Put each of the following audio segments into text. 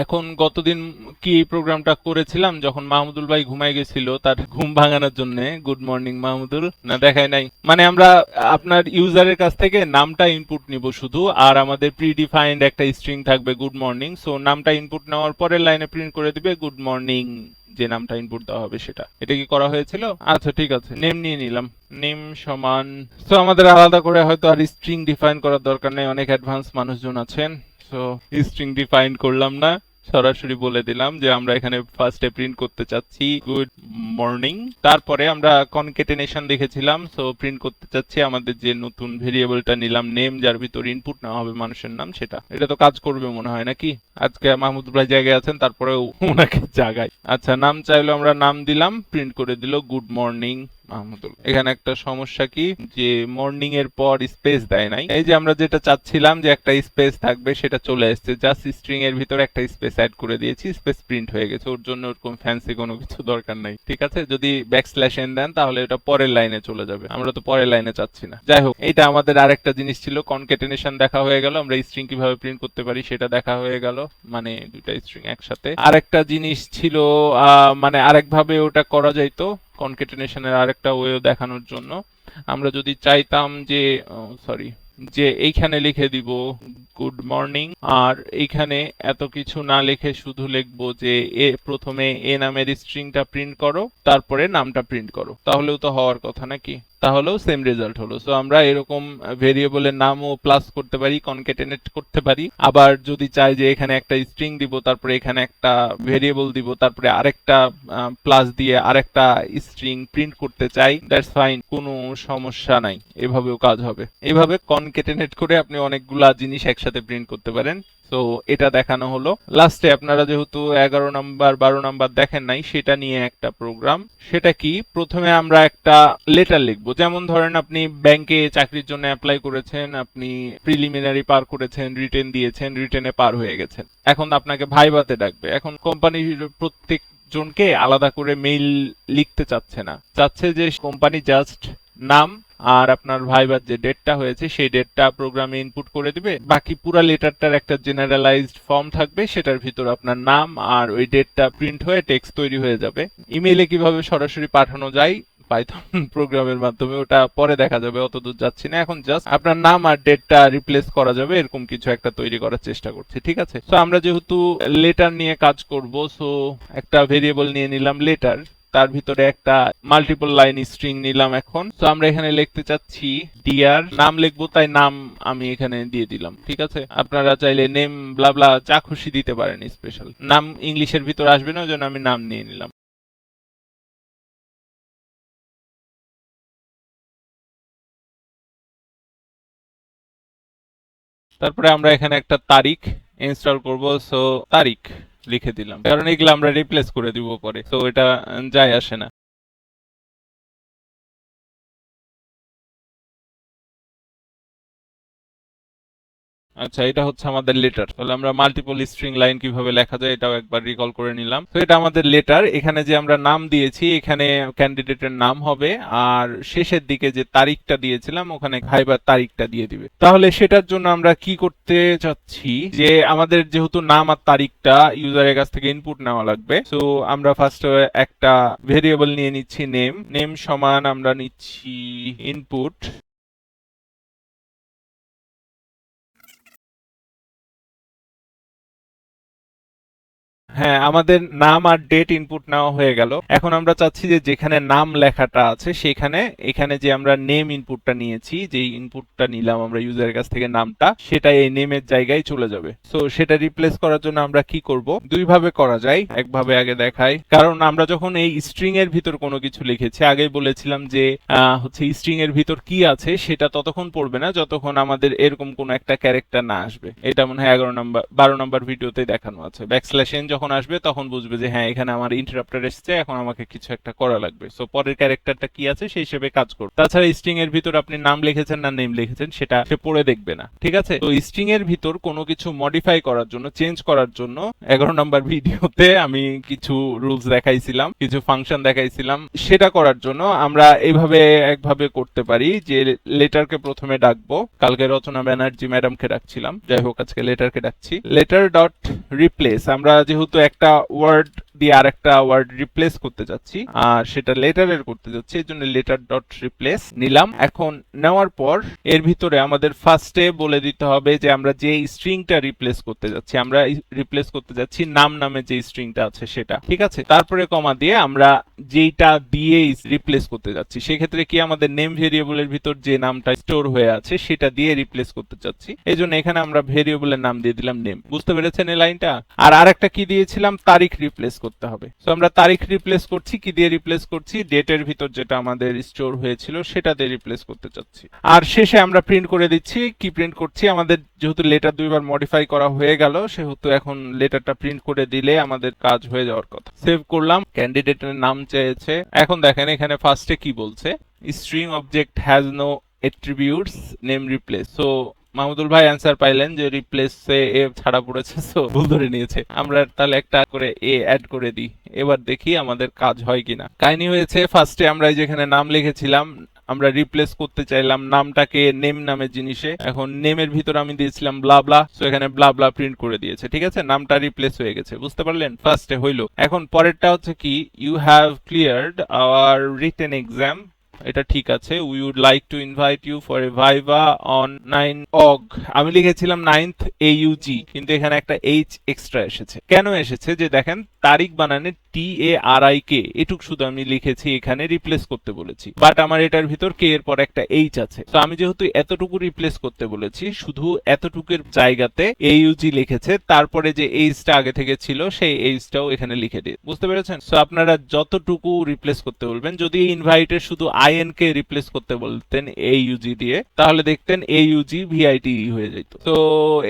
এখন গতদিন কি এই প্রোগ্রামটা করেছিলাম যখন মাহমুদুল ভাই ঘুমায় গেছিল তার ঘুম ভাঙানোর জন্য। গুড মর্নিং মাহমুদুল, না দেখায় নাই। মানে আমরা আপনার ইউজারের কাছ থেকে নামটা ইনপুট নিব শুধু, আর আমাদের প্রিডিফাইন্ড একটা স্ট্রিং থাকবে গুড মর্নিং। সো নামটা ইনপুট নেওয়ার পরের লাইনে প্রিন্ট করে দিবে গুড মর্নিং, যে নামটা ইনপুট দেওয়া হবে সেটা। এটা কি করা হয়েছিল? আচ্ছা ঠিক আছে, নেম নিয়ে নিলাম। নেম সমান, তো আমাদের আলাদা করে হয়তো আর স্ট্রিং ডিফাইন করার দরকার নেই, অনেক অ্যাডভান্স মানুষজন আছেন। সো স্ট্রিং ডিফাইন করলাম না, সরাসরি বলে দিলাম যে আমরা এখানে ফার্স্টে প্রিন্ট করতে চাচ্ছি গুড মর্নিং। তারপরে আমরা কনকেটেনেশন লিখেছিলাম, সো প্রিন্ট করতে চাচ্ছি আমাদের যে নতুন ভেরিয়েবলটা নিলাম নেম, যার ভিতর ইনপুট নেওয়া হবে মানুষের নাম, সেটা। এটা তো কাজ করবে মনে হয় নাকি? আজকে মাহমুদ ভাই জায়গায় আছেন, তারপরেও ওনাকে জাগাই। আচ্ছা, নাম চাইলো, আমরা নাম দিলাম, প্রিন্ট করে দিল গুড মর্নিং মাহমুদুল। এখানে একটা সমস্যা কি, যে মর্নিং এর পর স্পেস দেয় নাই। এই যে আমরা যেটা চাচ্ছিলাম যে একটা স্পেস থাকবে, সেটা চলে এসেছে। জাস্ট স্ট্রিং এর ভিতরে একটা স্পেস অ্যাড করে দিয়েছি, স্পেস প্রিন্ট হয়ে গেছে। ওর জন্য ওরকম ফ্যান্সি কোনো কিছু দরকার নাই, ঠিক আছে? যদি ব্যাকস্ল্যাশ এন দেন তাহলে এটা পরের লাইনে চলে যাবে, আমরা তো পরের লাইনে চাচ্ছি না। যাই হোক, এটা আমাদের আরেকটা জিনিস ছিল। কনকেটেনেশন দেখা হয়ে গেল, আমরা স্ট্রিং কিভাবে প্রিন্ট করতে পারি সেটা দেখা হয়ে গেল, মানে দুইটা স্ট্রিং একসাথে। আরেকটা জিনিস ছিল, মানে আরেকভাবে ওটা করা যাইতো কনকেটেনেশনের আরেকটা ওয়ে দেখানোর জন্য। আমরা যদি চাইতাম যে, সরি, যে এইখানে লিখে দিব গুড মর্নিং, আর এইখানে এত কিছু না লিখে শুধু লিখবো যে প্রথমে এ নামের স্ট্রিংটা প্রিন্ট করো, তারপরে নামটা প্রিন্ট করো, তাহলেও তো হওয়ার কথা নাকি? তাহলেও সেম রেজাল্ট হলো। সো আমরা এরকম ভেরিয়েবলের নামও প্লাস করতে পারি, কনকেটেনেট করতে পারি। আবার যদি চাই যে এখানে একটা স্ট্রিং দিব, তারপরে এখানে একটা ভেরিয়েবল দিব, তারপরে আরেকটা প্লাস দিয়ে আরেকটা স্ট্রিং প্রিন্ট করতে চাই, দ্যাটস ফাইন, কোনো সমস্যা নাই, এভাবেও কাজ হবে। এভাবে কনকেটেনেট করে আপনি অনেকগুলা জিনিস একসাথে প্রিন্ট করতে পারেন। তো এটা দেখানো হলো। লাস্টে আপনারা যেহেতু 11 নাম্বার 12 নাম্বার দেখেন নাই, সেটা নিয়ে একটা প্রোগ্রাম। সেটা কি, প্রথমে আমরা একটা লেটার লিখবো। যেমন ধরেন আপনি ব্যাংকে চাকরির জন্য অ্যাপ্লাই করেছেন, আপনি প্রিলিমিনারি পার করেছেন, রিটেন দিয়েছেন, রিটেনে পার হয়ে গেছেন। এখন আপনাকে ভাইভাতে ডাকবে। এখন কোম্পানির প্রত্যেক জনকে আলাদা করে মেইল লিখতে চাচ্ছে না, চাচ্ছে যে কোম্পানি জাস্ট নাম আর আপনার ভাইবার যে ডেটটা হয়েছে সেই ডেটটা প্রোগ্রামে ইনপুট করে দিবে। বাকি পুরো লেটারটার একটা জেনারেলাইজড ফর্ম থাকবে, সেটার ভিতর আপনার নাম আর ওই ডেটটা প্রিন্ট হয়ে টেক্সট তৈরি হয়ে যাবে। ইমেইলে কিভাবে সরাসরি পাঠানো যায় পাইথন প্রোগ্রামের মাধ্যমে, ওটা পরে দেখা যাবে, অত দূর যাচ্ছি না। এখন জাস্ট আপনার নাম আর ডেটটা রিপ্লেস করা যাবে, এরকম কিছু একটা তৈরি করার চেষ্টা করছি, ঠিক আছে? সো আমরা যেহেতু লেটার নিয়ে কাজ করব, সো একটা ভেরিয়েবল নিয়ে নিলাম লেটার, তার ভিতরে একটা মাল্টিপল লাইন স্ট্রিং নিলাম। এখন তো আমরা এখানে লিখতে চাচ্ছি ডিয়ার, নাম লিখবো তাই নাম আমি এখানে দিয়ে দিলাম, ঠিক আছে? আপনারা চাইলে নেম ব্লাবলা যা খুশি দিতে পারেন, স্পেশাল নাম ইংলিশের ভিতর আসবে না, ওই জন্য আমি নাম নিয়ে নিলাম। তারপরে আমরা এখানে একটা তারিখ ইনস্টল করব, সো তারিখ লিখে দিলাম, কারণ এগুলো আমরা রিপ্লেস করে দিব পরে, তো এটা যায় আসে না। আচ্ছা, এটা হচ্ছে আমাদের লেটার। তাহলে আমরা মাল্টিপল স্ট্রিং লাইন কিভাবে লেখা যায় এটাও একবার রিকল করে নিলাম। তো এটা আমাদের লেটার। এখানে যে আমরা নাম দিয়েছি, এখানে ক্যান্ডিডেটের নাম হবে, আর শেষের দিকে যে তারিখটা দিয়েছিলাম ওখানে ভাইবার তারিখটা দিয়ে দিবে। তাহলে সেটার জন্য আমরা কি করতে চাচ্ছি, যে আমাদের যেহেতু নাম আর তারিখটা ইউজারের কাছ থেকে ইনপুট নেওয়া লাগবে, তো আমরা ফার্স্ট একটা ভেরিয়েবল নিয়ে নিচ্ছি নেম। নেম সমান আমরা নিচ্ছি ইনপুট। হ্যাঁ, আমাদের নাম আর ডেট ইনপুট নেওয়া হয়ে গেল। এখন আমরা চাচ্ছি যে যেখানে নাম লেখাটা আছে সেখানে, এখানে যে আমরা নেম ইনপুটটা নিয়েছি, যে ইনপুটটা নিলাম আমরা ইউজারের কাছ থেকে নামটা, সেটা এই নেমের জায়গায় চলে যাবে। সো সেটা রিপ্লেস করার জন্য আমরা কি করব, দুই ভাবে করা যায়, একভাবে আগে দেখাই। কারণ আমরা যখন এই স্ট্রিং এর ভিতর কোনো কিছু লিখেছি, আগেই বলেছিলাম যে হচ্ছে স্ট্রিং এর ভিতর কি আছে সেটা ততক্ষণ পড়বে না যতক্ষণ আমাদের এরকম কোনো একটা ক্যারেক্টার না আসবে। এটা মনে হয় 11 নম্বর 12 নম্বর ভিডিওতে দেখানো আছে। ব্যাকস্ল্যাশ এন যখন যখন আসবে তখন বুঝবে যে হ্যাঁ এখানে আমার ইন্টারাপ্টার এসেছে, এখন আমাকে কিছু একটা করা লাগবে। সো পরের ক্যারেক্টারটা কি আছে সেই হিসেবে কাজ করবে। তাছাড়া স্ট্রিং এর ভিতর আপনি নাম লিখেছেন না নেম লিখেছেন সেটা সে পড়ে দেখবে না, ঠিক আছে? তো স্ট্রিং এর ভিতর কোনো কিছু মডিফাই করার জন্য, চেঞ্জ করার জন্য 11 নম্বর ভিডিওতে আমি কিছু রুলস দেখাইছিলাম, কিছু ফাংশন দেখাইছিলাম। সেটা করার জন্য আমরা এইভাবে একভাবে করতে পারি যে লেটারকে প্রথমে ডাকবো, কালকে রচনা ব্যানার্জি ম্যাডামকে ডাকছিলাম, যাই হোক আজকে লেটারকে ডাকছি। লেটার ডট রিপ্লেস, আমরা যেহেতু একটা ওয়ার্ড দিয়ে আরেকটা ওয়ার্ড রিপ্লেস করতে যাচ্ছি আর সেটা লেটারের করতে যাচ্ছি, এই জন্য লেটার ডট রিপ্লেস নিলাম। এখন নেওয়ার পর এর ভিতরে আমাদের ফার্স্টে বলে দিতে হবে যে আমরা যে স্ট্রিংটা রিপ্লেস করতে যাচ্ছি, আমরা রিপ্লেস করতে যাচ্ছি নাম নামে যে স্ট্রিংটা আছে সেটা, ঠিক আছে? তারপরে কমা দিয়ে আমরা যেটা দিয়ে রিপ্লেস করতে যাচ্ছি, সেক্ষেত্রে কি আমাদের নেম ভেরিয়েবলের ভিতর যে নামটা স্টোর হয়ে আছে সেটা দিয়ে রিপ্লেস করতে চাচ্ছি, এই জন্য এখানে আমরা ভেরিয়েবলের নাম দিয়ে দিলাম নেম। বুঝতে পেরেছেন এই লাইনটা? আর আরেকটা কি দিয়েছিলাম, তারিখ রিপ্লেস করতে হবে। সো আমরা তারিখ রিপ্লেস করছি, কি দিয়ে রিপ্লেস করছি, ডেটের ভিতর যেটা আমাদের স্টোর হয়েছিল সেটা দিয়ে রিপ্লেস করতে চাচ্ছি। আর শেষে আমরা প্রিন্ট করে দিচ্ছি, কি প্রিন্ট করছি, আমাদের যেহেতু লেটার দুইবার মডিফাই করা হয়ে গেল সেহেতু এখন লেটারটা প্রিন্ট করে দিলে আমাদের কাজ হয়ে যাওয়ার কথা। সেভ করলাম, ক্যান্ডিডেটের নাম চেয়েছে। এখন দেখেন এখানে ফার্স্টে কি বলছে, string object has no attributes name replace. So Mahmudul ভাই অ্যান্সার পাইলেন যে রিপ্লেসে এ ছাড়া পড়েছে, সো ভুল ধরে নিয়েছে। আমরা তাহলে একটা করে এ অ্যাড করে দিই, এবার দেখি আমাদের কাজ হয় কিনা। কাহিনী হয়েছে, ফার্স্টে আমরা যেখানে নাম লিখেছিলাম আমরা রিপ্লেস করতে চাইলাম নামটাকে নেম নামের জিনিসে, এখন নেমের ভিতর আমি দিয়েছিলাম ব্লা ব্লা, সো এখানে ব্লা ব্লা প্রিন্ট করে দিয়েছে, ঠিক আছে? নামটা রিপ্লেস হয়ে গেছে, বুঝতে পারলেন? ফার্স্টে হইলো। এখন পরেরটা হচ্ছে কি, you have cleared our written exam, এটা ঠিক আছে। We would like to invite you for a viva on 9 Aug, আমি লিখেছিলাম 9th AUG, কিন্তু এখানে একটা এইচ এক্সট্রা এসেছে। কেন এসেছে, যে দেখেন তারিখ বানানে TARIK, এটুক শুধু আমি লিখেছি, এখানে রিপ্লেস করতে বলেছি, বাট আমার এটার ভিতর কে এর পর একটা এইচ আছে। তো আমি যেহেতু এতটুকু রিপ্লেস করতে বলেছি, শুধু এতটুকুর জায়গাতে AUG লিখেছে, তারপরে যে এইচটা আগে থেকে ছিল সেই এইচটাও এখানে লিখে দিয়ে, বুঝতে পেরেছেন? সো আপনারা যতটুকু রিপ্লেস করতে বলবেন, যদি ইনভাইটের শুধু IN কে রিপ্লেস করতে বলতেন AUG দিয়ে, তাহলে দেখতেন AUG VIT হয়ে যেত। তো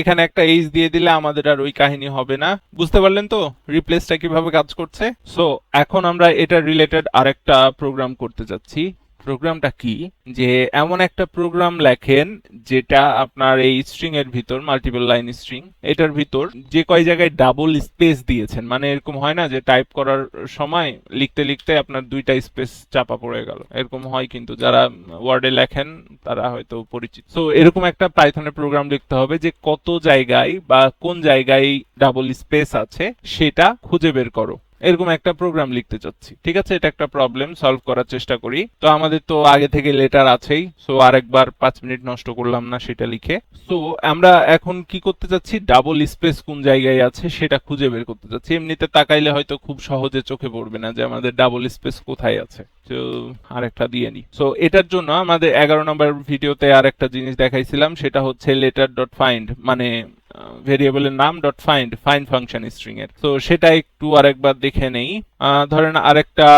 এখানে একটা এইচ দিয়ে দিলে আমাদের আর ওই কাহিনী হবে না। বুঝতে পারলেন তো রিপ্লেসটা কিভাবে কাজ করছে? সো এখন আমরা এটা রিলেটেড আরেকটা প্রোগ্রাম করতে যাচ্ছি। প্রোগ্রামটা কি, যে এমন একটা প্রোগ্রাম লেখেন যেটা আপনার এই স্ট্রিং এর ভিতর, মাল্টিপল লাইন স্ট্রিং, এটার ভিতর যে কয় জায়গায় ডাবল স্পেস দিয়েছেন, মানে এরকম হয় না যে টাইপ করার সময় লিখতে লিখতে আপনার দুইটা স্পেস চাপা পড়ে গেল, এরকম হয় কিন্তু যারা ওয়ার্ডে লেখেন তারা হয়তো পরিচিত। সো এরকম একটা পাইথনের প্রোগ্রাম লিখতে হবে যে কত জায়গায় বা কোন জায়গায় ডাবল স্পেস আছে সেটা খুঁজে বের করো, এরকম একটা প্রোগ্রাম লিখতে চাচ্ছি, ঠিক আছে? এটা একটা প্রবলেম সলভ করার চেষ্টা করি। তো আমাদের তো আগে থেকে লেটার আছেই, সো আরেকবার 5 মিনিট নষ্ট করলাম না সেটা লিখে। সো আমরা এখন কি করতে যাচ্ছি, ডাবল স্পেস কোন জায়গায় আছে সেটা খুঁজে বের করতে যাচ্ছি। এমনিতে তাকাইলে হয়তো খুব সহজে চোখে পড়বে না যে আমাদের ডাবল স্পেস কোথায় আছে, তো আরেকটা দিয়ে নি। সো এটার জন্য আমাদের 11 নম্বর ভিডিওতে আরেকটা জিনিস দেখাইছিলাম, সেটা হচ্ছে লেটার ডট ফাইন্ড, মানে ভেরিয়েবলের নাম dot find, find function string এর। তো সেটা একটু আরেকবার দেখে নেই। ধরেন আরেকটা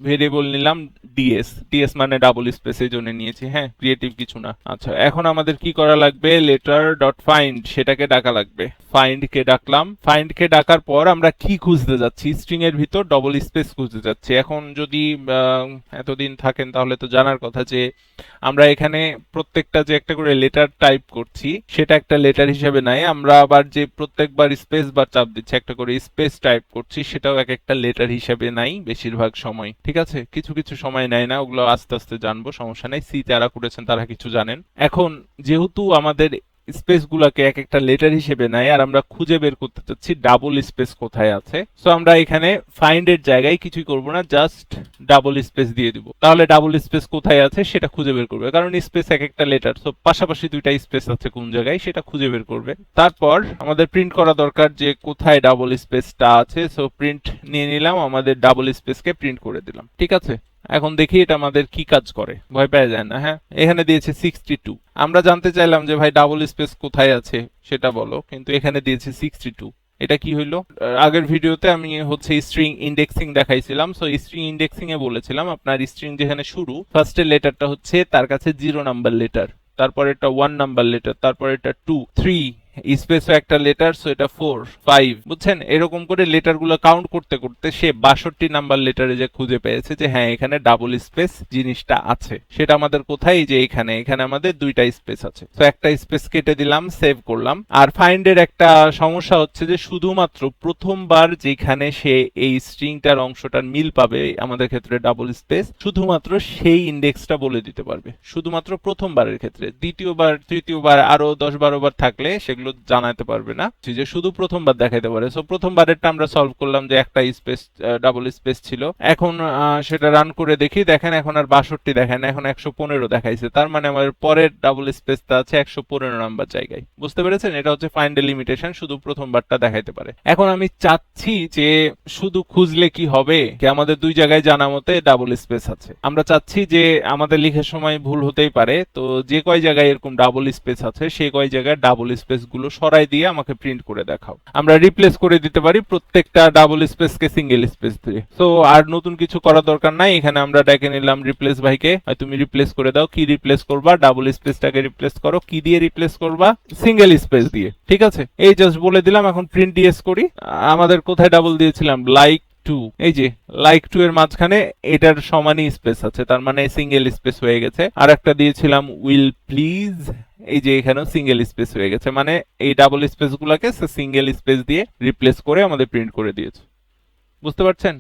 ভেরিয়েবল নিলাম ডিএস মানে ডাবল স্পেস, এই জন্য নিয়েছি, হ্যাঁ ক্রিয়েটিভ কিছু না। আচ্ছা এখন আমাদের কি করা লাগবে, লেটার ডট ফাইন্ড সেটাকে ডাকা লাগবে। ফাইন্ড কে ডাকলাম, ফাইন্ড কে ডাকার পর আমরা কি খুঁজতে যাচ্ছি, স্ট্রিং এর ভিতর ডবল স্পেস খুঁজতে যাচ্ছি। এখন যদি এতদিন থাকেন তাহলে তো জানার কথা যে আমরা এখানে প্রত্যেকটা যে একটা করে লেটার টাইপ করছি সেটা একটা লেটার হিসেবে নাই, আমরা আবার যে প্রত্যেকবার স্পেস বার চাপ দিচ্ছি একটা করে স্পেস টাইপ করছি সেটাও এক একটা লেটার হিসেবে নাই বেশিরভাগ সময়, ঠিক আছে? কিছু কিছু সময় নেয় না, ওগুলো আস্তে আস্তে জানবো, সমস্যা নাই। সি যারা করেছেন তারা কিছু জানেন। এখন যেহেতু আমাদের স্পেস গুলাকে এক একটা লেটার হিসেবে নেয় আর আমরা খুঁজে বের করতে চাচ্ছি ডাবল স্পেস কোথায় আছে, সো আমরা এখানে ফাইন্ড এর জায়গায় কিছুই করব না, জাস্ট ডাবল স্পেস দিয়ে দিব, তাহলে ডাবল স্পেস কোথায় আছে সেটা খুঁজে বের করবে, কারণ স্পেস এক একটা লেটার, সো পাশাপাশি দুইটা স্পেস আছে কোন জায়গায় সেটা খুঁজে বের করবে। তারপর আমাদের প্রিন্ট করা দরকার যে কোথায় ডাবল স্পেসটা আছে, সো প্রিন্ট নিয়ে নিলাম, আমাদের ডাবল স্পেসকে প্রিন্ট করে দিলাম, ঠিক আছে? এখন দেখি এটা আমাদের কি কাজ করে, ভয় পেয়ে যায় না। হ্যাঁ এখানে দিয়েছে 62, আমরা জানতে চাইলাম যে ভাই ডাবল স্পেস কোথায় আছে সেটা বলো, কিন্তু এখানে দিয়েছে 62। এটা কি হইলো, আগের ভিডিওতে আমি হচ্ছে স্ট্রিং ইন্ডেক্সিং দেখাইছিলাম। সো স্ট্রিং ইন্ডেক্সিং এ বলেছিলাম আপনার স্ট্রিং যেখানে শুরু, ফার্স্টের লেটারটা হচ্ছে তার কাছে 0 নাম্বার লেটার, তারপর এটা 1 নাম্বার লেটার, তারপর এটা 2 3 স্পেসও একটা লেটার, সো এটা 4 5, বুঝছেন? এরকম করে লেটার গুলো কাউন্ট করতে করতে সে 62 নাম্বার লেটারে যে খুঁজে পেয়েছে যে হ্যাঁ এখানে ডাবল স্পেস জিনিসটা আছে। সেটা আমাদের কোথায়? যে এখানে আমাদের দুইটা স্পেস আছে, তো একটা স্পেস কেটে দিলাম, সেভ করলাম। আর ফাইন্ড এর একটা সমস্যা হচ্ছে যে শুধুমাত্র প্রথমবার যেখানে সে এই স্ট্রিংটার অংশটার মিল পাবে, আমাদের ক্ষেত্রে ডাবল স্পেস, শুধুমাত্র সেই ইন্ডেক্সটা বলে দিতে পারবে, শুধুমাত্র প্রথমবারের ক্ষেত্রে। দ্বিতীয়বার, তৃতীয়বার, আরো 10-12 বার থাকলে সেগুলো জানাতে পারবে না, যে শুধু প্রথমবার দেখাইতে পারে। সো প্রথমবারেরটা আমরা সলভ করলাম যে একটা স্পেস, ডাবল স্পেস ছিল। এখন সেটা রান করে দেখি, দেখেন এখন আর 62 দেখেন, এখন 115 দেখাইছে। তার মানে আমাদের পরের ডাবল স্পেসটা আছে 115 নাম্বার জায়গায়। বুঝতে পেরেছেন? এটা হচ্ছে ফাইন্ড এ লিমিটেশন, শুধু প্রথমবারটা দেখাইতে পারে। এখন আমি চাচ্ছি যে শুধু খুঁজলে কি হবে, কি আমাদের দুই জায়গায় জানা মতে ডাবল স্পেস আছে। আমরা চাচ্ছি যে আমাদের লিখার সময় ভুল হতেই পারে, তো যে কয় জায়গায় এরকম ডাবল স্পেস আছে সেই কয় জায়গায় ডাবল স্পেস গুলো সরাই দিয়ে আমাকে প্রিন্ট করে দেখাও। আমরা রিপ্লেস করে দিতে পারি প্রত্যেকটা ডাবল স্পেসকে সিঙ্গেল স্পেস দিয়ে। তো আর নতুন কিছু করার দরকার নাই, এখানে আমরা ডেকে নিলাম রিপ্লেস ভাইকে, তুমি রিপ্লেস করে দাও। কি রিপ্লেস করবা? ডাবল স্পেসটাকে রিপ্লেস করো। কি দিয়ে রিপ্লেস করবা? সিঙ্গেল স্পেস দিয়ে। ঠিক আছে, এই জাস্ট বলে দিলাম। এখন প্রিন্ট ডিএস করি। আমাদের কোথায় ডাবল দিয়েছিলাম? লাইক 2, এই যে লাইক 2 এর মাঝখানে এটার সমানই স্পেস আছে, তার মানে সিঙ্গেল স্পেস হয়ে গেছে। আর একটা দিয়েছিলাম উইল প্লিজ, এই যে এখানেও সিঙ্গেল স্পেস হয়ে গেছে, মানে এই ডাবল স্পেস গুলাকে সিঙ্গেল স্পেস দিয়ে রিপ্লেস করে আমাদের প্রিন্ট করে দিয়েছে। বুঝতে পারছেন?